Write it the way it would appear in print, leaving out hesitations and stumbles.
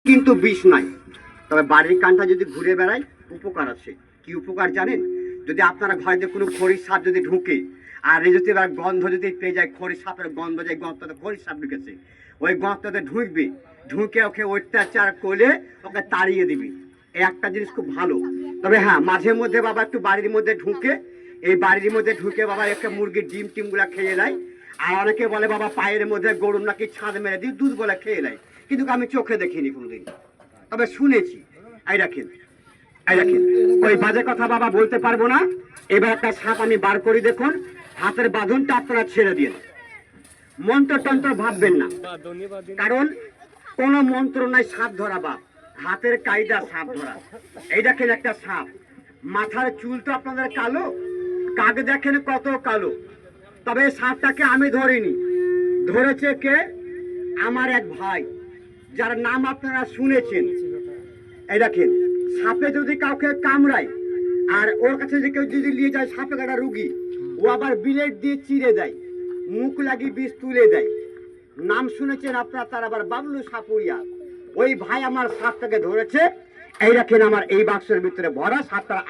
কিন্তু বিষ নাই। তবে বাড়ির কানটা যদি ঘুরে বেড়ায় উপকার আছে। কি উপকার জানেন? যদি আপনারা ঘরে কোনো খড়ির সাপ যদি ঢুকে আর এই যদি এবার গন্ধ যদি পেয়ে যায়, খড়ির সাপের গন্ধ, যে গন্ধটাতে খড়ির সাপ ঢুকেছে, ওই গন্ধটাতে ঢুকবে, ঢুকে ওকে অত্যাচার করলে ওকে তাড়িয়ে দিবি। এই একটা জিনিস খুব ভালো। তবে হ্যাঁ, মাঝে মধ্যে বাবা একটু বাড়ির মধ্যে ঢুকে, এই বাড়ির মধ্যে ঢুকে বাবা একটা মুরগির ডিম টিমগুলা খেয়ে নেয়। আর অনেকে বলে বাবা পায়ের মধ্যে গরুর নাকি ছাদ মেরে দিয়ে দুধ বলে খেয়ে নেয়, কিন্তু আমি চোখে দেখিনি কোনোদিন, তবে শুনেছি। এই রাখেন, এই রাখেন, ওই বাজে কথা বাবা বলতে পারবো না। এবার একটা সাপ আমি বার করি, দেখুন। হাতের বাঁধনটা আপনারা ছেড়ে দিন, মন্ত্র তন্ত্র ভাববেন না, কারণ কোন মন্ত্র নাই সাপ ধরা বাপ, হাতের কায়দা সাপ ধরা। এই দেখেন একটা সাপ, মাথার চুল তো আপনাদের কালো, কাক দেখেন কত কালো। তবে সাপটাকে আমি ধরিনি, ধরেছে কে? আমার এক ভাই, যার নাম আপনারা শুনেছেন। এই দেখেন, সাপে যদি কাউকে কামড়ায় আর ওর কাছে যদি কেউ যদি নিয়ে যায় সাপে কাটা রুগী, ও আবার বিলেট দিয়ে চিড়ে দেয়, মুখ লাগি বিষ তুলে দেয়। নাম শুনেছেন আপনারা, তার আবার বাবলু সাপুরিয়া। ওই ভাই আমার সাপটাকে ধরেছে। এই রাখেন, আমার এই বাক্সের ভিতরে ভরা সাপটার